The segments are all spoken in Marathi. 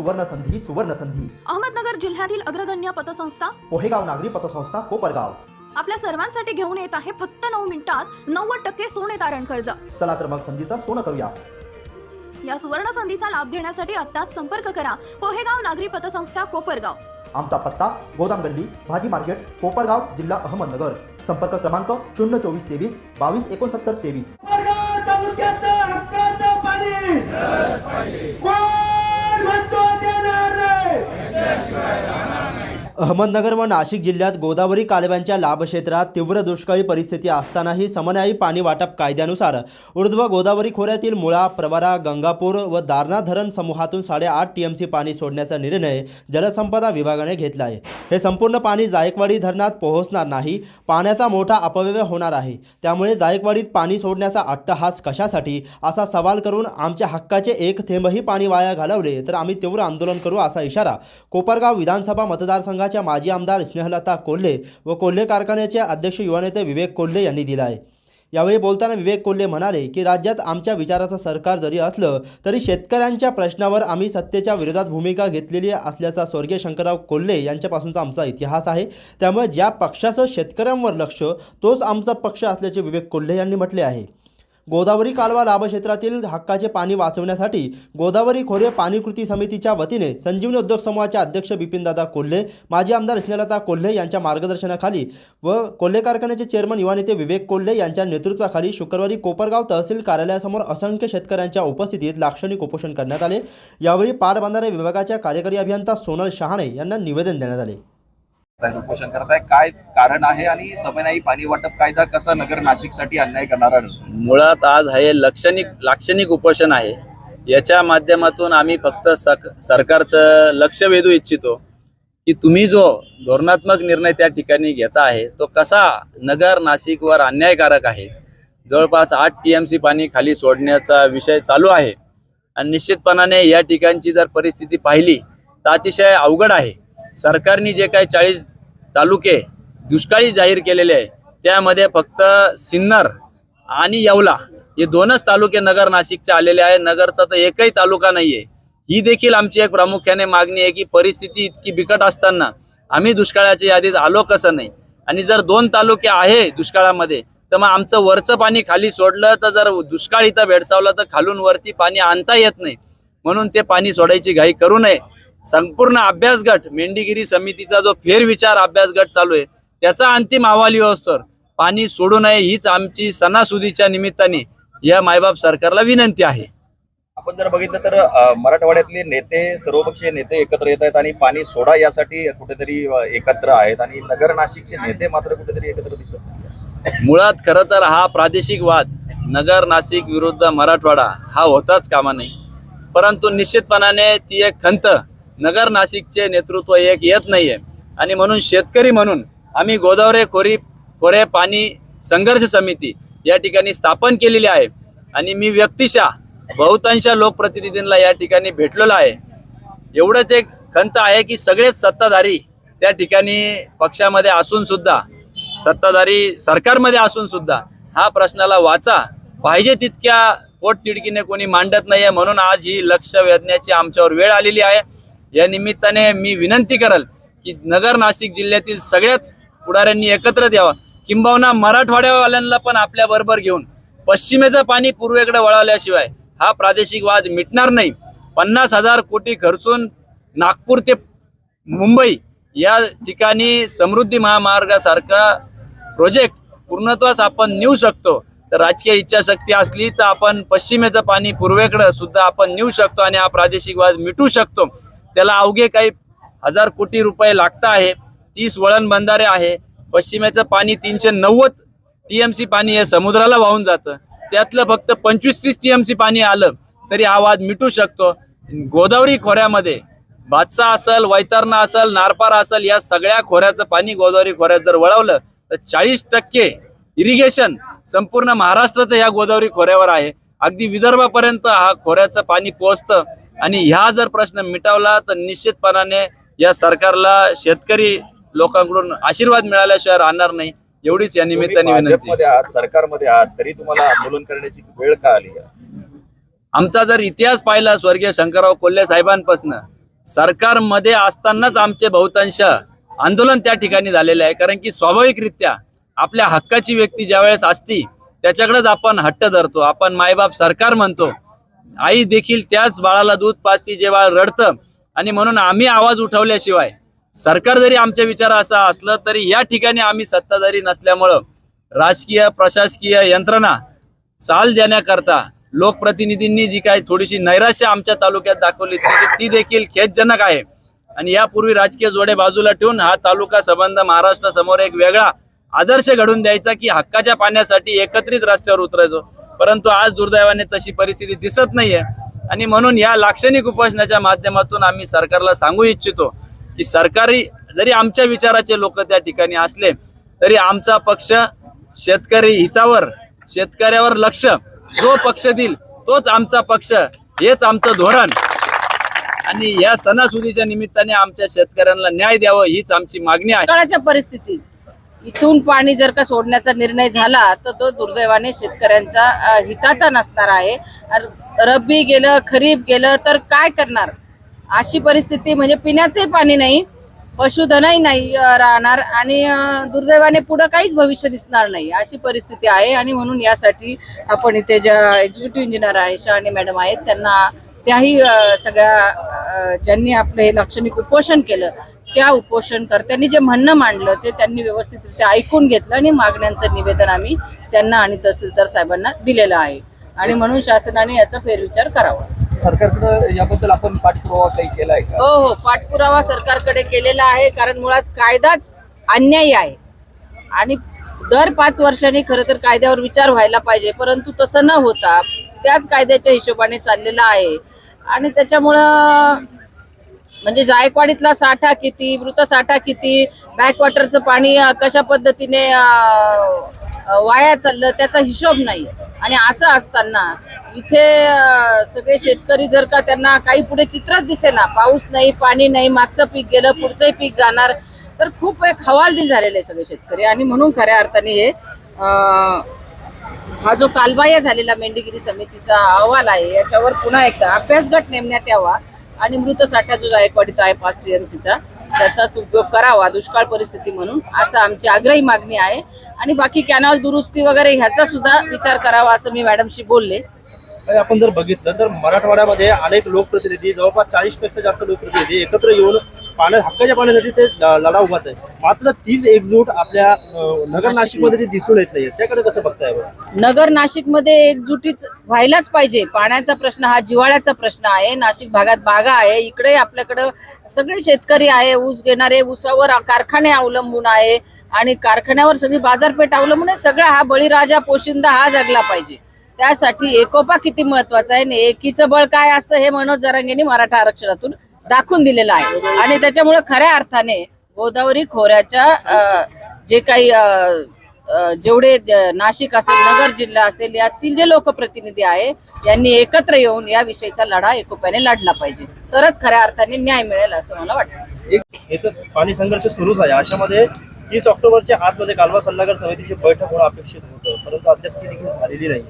सुवर्ण संधी अहमदनगर जिल्ह्यातील अग्रगण्य पतसंस्था पोहेगाव नागरी पतसंस्था कोपरगाव आपल्या सर्वांसाठी घेऊन येत आहे फक्त 9 मिनिटात 90% सोने तारण कर्ज। चला तर मग संधीचा सोनं करूया। या सुवर्ण संधीचा लाभ घेण्यासाठी आत्ताच संपर्क करा पोहेगाव नागरी पतसंस्था कोपरगाव। आमचा पत्ता गोदाम गल्ली भाजी मार्केट कोपरगाव जिल्हा अहमदनगर। संपर्क क्रमांक 02423 2269 अहमदनगर व नाशिक जिल्ह्यात गोदावरी कालव्यांच्या लाभक्षेत्रात तीव्र दुष्काळी परिस्थिती असतानाही समन्यायी पाणी वाटप कायद्यानुसार ऊर्ध्व गोदावरी खोऱ्यातील मुळा, प्रवरा, गंगापूर व दारणा धरण समूहातून 8.5 TMC पाणी सोडण्याचा निर्णय जलसंपदा विभागाने घेतला आहे। हे संपूर्ण पाणी जायकवाडी धरणात पोहोचणार नाही। पाण्याचा मोठा अपव्यय होणार आहे। त्यामुळे जायकवाडीत पाणी सोडण्याचा अट्टहास कशासाठी असा सवाल करून आमच्या हक्काचे एक थेंबही पाणी वाया घालवले तर आम्ही तीव्र आंदोलन करू असा इशारा कोपरगाव विधानसभा मतदारसंघाच्या माजी आमदार स्नेहलता कोल्हे व कोल्हे कारखान्याचे अध्यक्ष युवा नेते विवेक कोल्हे यांनी दिला आहे। यावेळी बोलताना विवेक कोल्हे म्हणाले की राज्यात आमच्या विचाराचं सरकार जरी असलं तरी शेतकऱ्यांच्या प्रश्नावर आम्ही सत्तेच्या विरोधात भूमिका घेतलेली असल्याचा स्वर्गीय शंकरराव कोल्हे यांच्यापासूनचा आमचा इतिहास आहे। त्यामुळे ज्या पक्षाचं शेतकऱ्यांवर लक्ष तोच आमचा पक्ष असल्याचे विवेक कोल्हे यांनी म्हटले आहे। गोदावरी कालवा लाभक्षेत्रातील हक्काचे पाणी वाचवण्यासाठी गोदावरी खोरे पाणी कृती समितीच्या वतीने संजीवनी उद्योग समूहाचे अध्यक्ष बिपिनदादा कोल्हे, माजी आमदार स्नेहलता कोल्हे यांच्या मार्गदर्शनाखाली व कोल्हे कारखान्याचे चेअरमन युवा नेते विवेक कोल्हे यांच्या नेतृत्वाखाली शुक्रवारी कोपरगाव तहसील कार्यालयासमोर असंख्य शेतकऱ्यांच्या उपस्थितीत लाक्षणिक उपोषण करण्यात आले। यावेळी पाटबंधारे विभागाच्या कार्यकारी अभियंता सोनल शहाणे यांना निवेदन देण्यात आले। उपोषण करताय, काय कारण आहे आणि समन्यायी पाणी वाटप कायदा कसा नगर नाशिकसाठी अन्याय करणारा? मुळात आज हे लाक्षणिक उपोषण आहे। याच्या माध्यमातून आम्ही फक्त सरकारचं लक्ष वेधू इच्छितो की तुम्ही जो धोरणात्मक निर्णय त्या ठिकाणी घेता आहे तो कसा नगर नाशिकवर अन्यायकारक आहे। जवळपास 8 TMC पाणी खाली सोडण्याचा विषय चालू आहे आणि निश्चितपणाने या ठिकाणची जर परिस्थिती पाहिली तर अतिशय अवघड आहे। सरकारने जे काही 40 तालुके दुष्काळी जाहीर केलेले आहे त्यामध्ये फक्त सिन्नर आणि येवला हे 2च तालुके नगर नाशिकचे आलेले आहे। नगरचा तर एकही तालुका नाहीये। ही देखील आमची एक प्रामुख्याने मागणी आहे की परिस्थिती इतकी बिकट असताना आम्ही दुष्काळाच्या यादीत आलो कसं नाही। आणि जर 2 तालुके आहे दुष्काळामध्ये तर मग आमचं वरचं पाणी खाली सोडलं तर जर दुष्काळ इथं भेडसावलं तर खालून वरती पाणी आणता येत नाही। म्हणून ते पाणी सोडायची घाई करू नये। संपूर्ण अभ्यास गट मेंढीगिरी समितीचा जो फेरविचार अभ्यास गट चालू आहे त्याचा अंतिम अहवाल येऊस्तोवर पाणी सोडू नये हीच आमची सणासुदीच्या निमित्ताने या मायबाप सरकारला विनंती आहे। आपण जर बघितलं तर मराठवाड्यातले नेते सर्वपक्षीय नेते एकत्र येत आहेत आणि पाणी सोडा यासाठी कुठेतरी एकत्र आहेत आणि नगर नाशिकचे नेते मात्र कुठेतरी एकत्र दिसत नाही। मुळात खरं तर हा प्रादेशिक वाद नगर नाशिक विरुद्ध मराठवाडा हा होताच कामा नाही। परंतु निश्चितपणाने ती एक खंत नगर नाशिकचे नेतृत्व एक येत नाहीये आणि म्हणून शेतकरी म्हणून आम्ही गोदावरी खोरे पाणी संघर्ष समिती या ठिकाणी स्थापन केलेली आहे आणि मी व्यक्तिशः बहुतांश लोकप्रतिनिधींना या ठिकाणी भेटलेलो आहे। एवढंच एक खंत आहे की सगळेच सत्ताधारी त्या ठिकाणी पक्षामध्ये असून सुद्धा सत्ताधारी सरकारमध्ये असून सुद्धा हा प्रश्नाला वाचा पाहिजे तितक्या पोटतिडकीने कोणी मांडत नाहीये। म्हणून आज ही लक्ष वेधण्याची आमच्यावर वेळ आलेली आहे। या निमित्ताने मी विनंती करल की नगर नाशिक जिल्ह्यातील सगळ्याच पुढाऱ्यांनी एकत्र द्यावा, किंबहुना मराठवाड्यावाल्यांना पण आपल्या बरोबर घेऊन पश्चिमेचं पाणी पूर्वेकडे वळवल्याशिवाय हा प्रादेशिक वाद मिटणार नाही। 50,000 कोटी खर्चून नागपूर ते मुंबई या ठिकाणी समृद्धी महामार्गासारखा प्रोजेक्ट पूर्णत्वास आपण नेऊ शकतो। तर राजकीय इच्छाशक्ती असली तर आपण पश्चिमेचं पाणी पूर्वेकडे सुद्धा आपण नेऊ शकतो आणि हा प्रादेशिक वाद मिटू शकतो। त्याला अवघे काही 1000 कोटी रुपये लागत आहे। 30 वळण बंधारे आहे। पश्चिमेचं पाणी 390 TMC पाणी हे समुद्राला वाहून जातं। त्यातलं फक्त 25-30 TMC पाणी आलं तरी हा वाद मिटू शकतो। गोदावरी खोऱ्यामध्ये बादसा असेल, वैतरणा असेल, नारपार असेल या सगळ्या खोऱ्याचं पाणी गोदावरी खोऱ्यात जर वळवलं तर 40% इरिगेशन संपूर्ण महाराष्ट्राचं या गोदावरी खोऱ्यावर आहे। अगदी विदर्भापर्यंत हा खोऱ्याचं पाणी पोहोचतं आणि ह्या जर प्रश्न मिटवला तर निश्चितपणाने या सरकारला शेतकरी लोकांकडून आशीर्वाद मिळाल्याशिवाय राहणार नाही। एवढीच या निमित्ताने विनंती। सरकारमध्ये आहात तरी तुम्हाला आंदोलन करण्याची वेळ का आली? आमचा जर इतिहास पाहिला स्वर्गीय शंकरराव कोल्हे साहेबांपासून सरकारमध्ये असतानाच आमचे बहुतांश आंदोलन त्या ठिकाणी झालेले आहे, कारण की स्वाभाविकरित्या आपल्या हक्काची व्यक्ती ज्यावेळेस असती त्याच्याकडेच आपण हट्ट धरतो, आपण मायबाप सरकार म्हणतो. आई देखील त्याच बाळाला दूध पाजती जेव्हा रडतं, आणि म्हणून आम्ही आवाज उठवल्याशिवाय सरकार जरी आमच्या विचार असा असलं तरी या ठिकाणी आम्ही सत्ताधारी नसल्यामुळं राजकीय प्रशासकीय यंत्रणा साल देण्याकरता लोकप्रतिनिधींनी जी काही थोडीशी नैराश्य आमच्या तालुक्यात दाखवली ती देखील खेदजनक आहे. आणि यापूर्वी राजकीय जोडे बाजूला ठेवून हा तालुका संबंध महाराष्ट्र समोर एक वेगळा आदर्श घडून द्यायचा की हक्काच्या पाण्यासाठी एकत्रित रस्त्यावर उतरायचो. परंतु आज दुर्दैवाने तशी परिस्थिती दिसत नाहीये. आणि म्हणून या लाक्षणिक उपोषणाच्या माध्यमातून आम्ही सरकारला सांगू इच्छितो की सरकारी जरी आमच्या विचाराचे लोक त्या ठिकाणी असले तरी आमचा पक्ष शेतकरी हितावर शेतकऱ्यावर लक्ष जो पक्ष देईल तोच आमचा पक्ष, हेच आमचं धोरण. आणि या सणासुदीच्या निमित्ताने आमच्या शेतकऱ्यांना न्याय द्यावं हीच आमची मागणी आहे. दुष्काळाच्या परिस्थितीत इथून पाणी जर का सोडण्याचा निर्णय झाला तर तो दुर्दैवाने शेतकऱ्यांच्या हिताचा नसणार आहे. रब्बी गेलं खरीप गेलं तर काय करणार, अशी परिस्थिती म्हणजे पिण्याचंही पाणी नाही, पशुधनही नाही राहणार आणि दुर्दैवाने पुढे काहीच भविष्य दिसणार नाही अशी परिस्थिती आहे. आणि म्हणून यासाठी आपण इथे ज्या एक्झिक्युटिव्ह इंजिनियर आहे शहाणे मॅडम आहेत त्यांना त्याही सगळ्या ज्यांनी आपलं हे लाक्षणिक उपोषण केलं त्या उपोषणकर्त्यांनी जे म्हणणं मांडलं ते त्यांनी व्यवस्थितरित्या ऐकून घेतलं आणि मागण्यांचं निवेदन आम्ही त्यांना आणि तहसीलदार साहेबांना दिलेलं आहे. आणि म्हणून शासनाने याचा फेरविचार करावा. सरकारकडे याबद्दल आपण पाठपुरावा काही केला आहे का? हो, पाठपुरावा सरकारकडे केलेला आहे, कारण मुळात कायदाच अन्यायी आहे आणि दर 5 वर्षांनी खरं तर कायद्यावर विचार व्हायला पाहिजे, परंतु तसं न होता त्याच कायद्याच्या हिशोबाने चाललेला आहे. आणि त्याच्यामुळं म्हणजे जायकवाडीतला साठा किती, मृत साठा किती, बॅकवॉटरचं पाणी कशा पद्धतीने वाया चाललं त्याचा हिशोब नाही. आणि असं असताना इथे सगळे शेतकरी जर का त्यांना काही पुढे चित्रच दिसेना, पाऊस नाही पाणी नाही, मागचं पीक गेलं पुढचंही पीक जाणार, तर खूप एक हवालदिल झालेले आहे सगळे शेतकरी. आणि म्हणून खऱ्या अर्थाने हे हा जो कालबाह्य झालेला मेंढीगिरी समितीचा अहवाल आहे याच्यावर पुन्हा एकदा अभ्यासगट नेमण्यात यावा आणि मृत साठा जो जायकवाडीत आहे 5 TMCचा त्याचाच उपयोग करावा दुष्काळ परिस्थिती म्हणून, असं आमची आग्रही मागणी आहे. आणि बाकी कॅनॉल दुरुस्ती वगैरे ह्याचा सुद्धा विचार करावा असं मी मॅडमशी बोलले. आपण जर बघितलं तर मराठवाड्यामध्ये अनेक लोकप्रतिनिधी जवळपास 40 पेक्षा जास्त लोकप्रतिनिधी एकत्र येऊन हक्काच्या पाण्यासाठी ते लढा उभारत आहे. मात्र तीच एकजूट आपल्या नगर नाशिकमध्ये दिसून येत नाही. त्याकडे कसं बघताय? नगर नाशिकमध्ये एकजुटीच व्हायलाच पाहिजे. पाण्याचा प्रश्न हा जिव्हाळ्याचा प्रश्न आहे. नाशिक भागात बागा आहे, इकडे आपल्याकडं सगळे शेतकरी आहे, ऊस घेणारे, ऊसावर कारखाने अवलंबून आहे आणि कारखान्यावर सगळी बाजारपेठ अवलंबून आहे. सगळा हा बळीराजा पोशिंदा हा जगला पाहिजे. त्यासाठी एकोपा किती महत्वाचा आहे आणि एकीचं बळ काय असतं हे मनोज जरांगेंनी मराठा आरक्षणातून दाखवून दिलेलं आहे. आणि त्याच्यामुळे खऱ्या अर्थाने गोदावरी खोऱ्याच्या जे काही जेवढे नाशिक असेल नगर जिल्हा असेल यातील जे लोकप्रतिनिधी आहे यांनी एकत्र येऊन या विषयीचा लढा एकोप्याने लढला पाहिजे, तरच खऱ्या अर्थाने न्याय मिळेल असं मला वाटतं. एक पाणी संघर्ष सुरूच आहे. अशामध्ये 30 ऑक्टोबरच्या आतमध्ये कालवा सल्लागार समितीची बैठक होणं अपेक्षित होतं, परंतु अद्याप ती देखील झालेली नाही.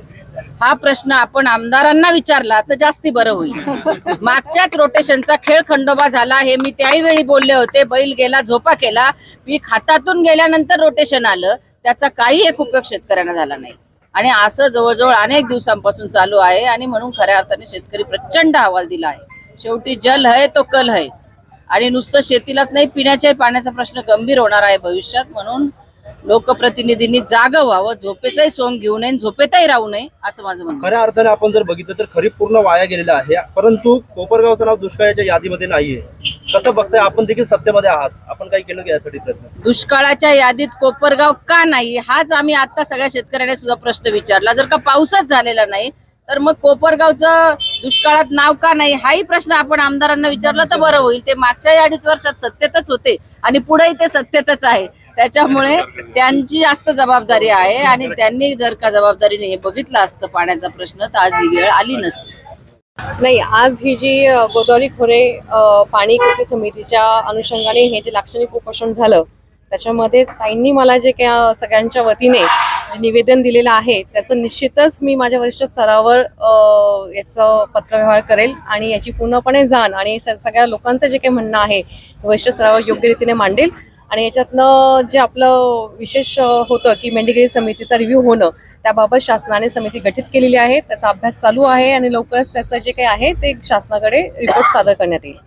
हा प्रश्न आपण आमदारांना विचारला तर जास्ती बरं होईल. मागच्याच रोटेशनचा खेळ खंडोबा झाला हे मी त्याही वेळी बोलले होते. बैल गेला झोपा केला, पीक हातातून गेल्यानंतर रोटेशन आलं, त्याचा काही एक उपयोग शेतकऱ्यांना झाला नाही. आणि असं जवळजवळ अनेक दिवसांपासून चालू आहे. आणि म्हणून खऱ्या अर्थाने शेतकरी प्रचंड अहवाल दिला आहे. शेवटी जल है तो कल है आणि नुसतं शेतीलाच नाही पिण्याच्या पाण्याचा प्रश्न गंभीर होणार आहे भविष्यात. म्हणून लोकप्रतिनिधींनी जागं व्हावं, झोपेचंही सोंग घेऊ नये, झोपेतही राहू नये असं माझं म्हणणं. खऱ्या अर्थाने आपण जर बघितलं तर खरीप पूर्ण वाया गेलेलं आहे, परंतु कोपरगावचं नाव दुष्काळाच्या यादीमध्ये नाहीये. कसं बघताय? आपण देखील सत्तेमध्ये आहात, आपण काही केलं की यासाठी प्रयत्न? दुष्काळाच्या यादीत कोपरगाव का नाही हाच आम्ही आता सगळ्या शेतकऱ्यांना सुद्धा प्रश्न विचारला. जर का पाऊसच झालेला नाही तर मग कोपरगावचं दुष्काळात नाव का नाही हाही प्रश्न आपण आमदारांना विचारला तर बरं होईल. ते मागच्या 2.5 वर्षात सत्तेतच होते आणि पुढेही ते सत्तेतच आहे. त्याच्यामुळे त्यांची जास्त जबाबदारी आहे आणि त्यांनी जर का जबाबदारीने हे बघितलं असतं पाण्याचा प्रश्न तर आज ही वेळ आली नसती. नाही, आज ही जी गोदावरी खोरे पाणी कृती समितीच्या अनुषंगाने हे जे लाक्षणिक उपोषण झालं त्याच्यामध्ये ताईंनी मला जे काही सगळ्यांच्या वतीने जे निवेदन दिलेलं आहे त्याचं निश्चितच मी माझ्या वरिष्ठ स्तरावर याचं पत्रव्यवहार करेल आणि याची पूर्णपणे जाण आणि सगळ्या लोकांचं जे काही म्हणणं आहे वरिष्ठ स्तरावर योग्य रीतीने मांडेल. आणि याच्यातनं जे आपलं विशेष होतं की मेंढीगिरी समितीचा रिव्ह्यू होणं, त्याबाबत शासनाने समिती गठीत केलेली आहे, त्याचा अभ्यास चालू आहे आणि लवकरच त्याचं जे काही आहे ते शासनाकडे रिपोर्ट सादर करण्यात येईल.